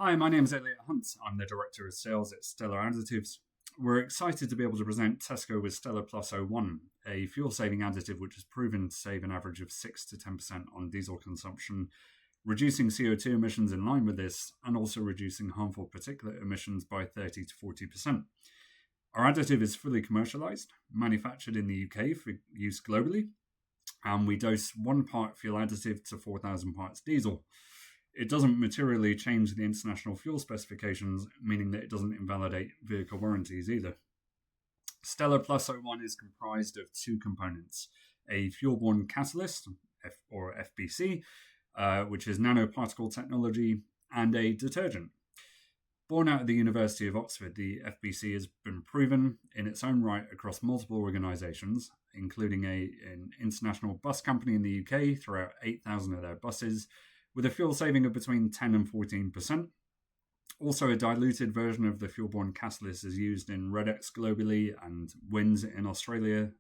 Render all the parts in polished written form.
Hi, my name is Elliot Hunt. I'm the Director of Sales at Stellar Additives. We're excited to be able to present Tesco with Stellar Plus 01, a fuel-saving additive which has proven to save an average of 6 to 10% on diesel consumption, reducing CO2 emissions in line with this, and also reducing harmful particulate emissions by 30 to 40%. Our additive is fully commercialized, manufactured in the UK for use globally, and we dose 1 part fuel additive to 4,000 parts diesel. It doesn't materially change the international fuel specifications, meaning that it doesn't invalidate vehicle warranties either. Stellar Plus 01 is comprised of 2 components: a fuel-borne catalyst, or FBC, which is nanoparticle technology, and a detergent. Born out of the University of Oxford, the FBC has been proven in its own right across multiple organisations, including an international bus company in the UK throughout 8,000 of their buses, with a fuel saving of between 10 and 14%. Also, a diluted version of the fuel-borne catalyst is used in Red-X globally and WINS in Australia.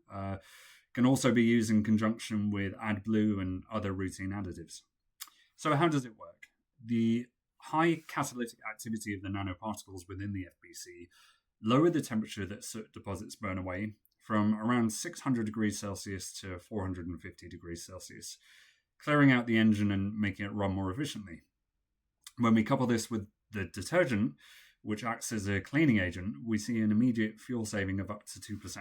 Can also be used in conjunction with AdBlue and other routine additives. So how does it work? The high catalytic activity of the nanoparticles within the FBC lower the temperature that soot deposits burn away from around 600 degrees Celsius to 450 degrees Celsius, clearing out the engine and making it run more efficiently. When we couple this with the detergent, which acts as a cleaning agent, we see an immediate fuel saving of up to 2%,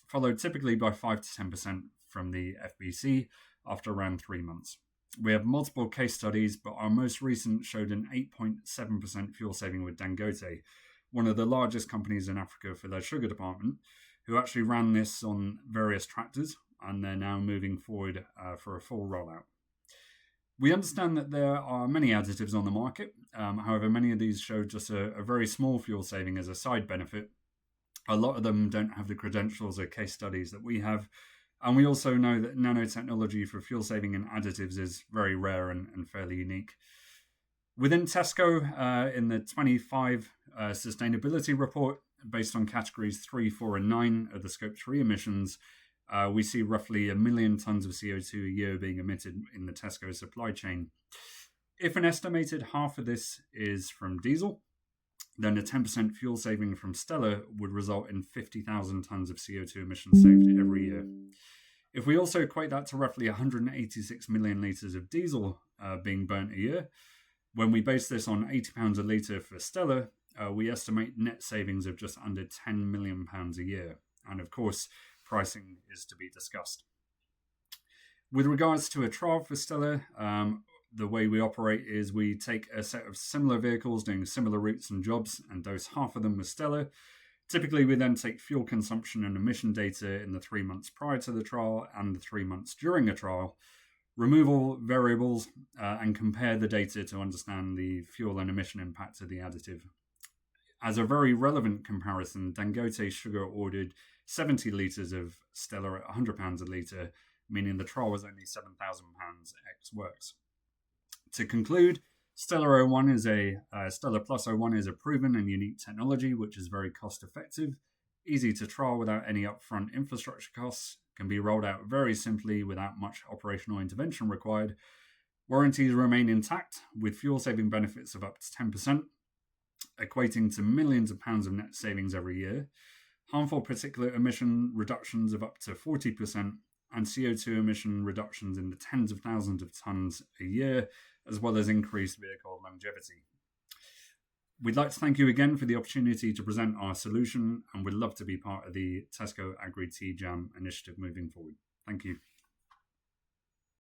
followed typically by 5 to 10% from the FBC after around 3 months. We have multiple case studies, but our most recent showed an 8.7% fuel saving with Dangote, one of the largest companies in Africa for their sugar department, who actually ran this on various tractors, and they're now moving forward for a full rollout. We understand that there are many additives on the market. However, many of these show just a very small fuel saving as a side benefit. A lot of them don't have the credentials or case studies that we have. And we also know that nanotechnology for fuel saving and additives is very rare and fairly unique. Within Tesco, in the 25 sustainability report, based on categories 3, 4, and 9 of the Scope 3 emissions, we see roughly 1 million tonnes of CO2 a year being emitted in the Tesco supply chain. If an estimated half of this is from diesel, then a 10% fuel saving from Stellar would result in 50,000 tonnes of CO2 emissions saved every year. If we also equate that to roughly 186 million litres of diesel being burnt a year, when we base this on £80 a litre for Stellar, we estimate net savings of just under £10 million a year. And of course, pricing is to be discussed. With regards to a trial for Stellar, the way we operate is we take a set of similar vehicles doing similar routes and jobs and dose half of them with Stellar. Typically, we then take fuel consumption and emission data in the 3 months prior to the trial and the 3 months during a trial, remove all variables, and compare the data to understand the fuel and emission impact of the additive. As a very relevant comparison, Dangote Sugar ordered 70 litres of Stellar at £100 a litre, meaning the trial was only £7,000 ex works. To conclude, Stellar Plus 01 is a proven and unique technology which is very cost effective, easy to trial without any upfront infrastructure costs, can be rolled out very simply without much operational intervention required. Warranties remain intact with fuel saving benefits of up to 10%, equating to millions of pounds of net savings every year, harmful particulate emission reductions of up to 40%, and CO2 emission reductions in the tens of thousands of tonnes a year, as well as increased vehicle longevity. We'd like to thank you again for the opportunity to present our solution, and we'd love to be part of the Tesco Agri-T Jam initiative moving forward. Thank you.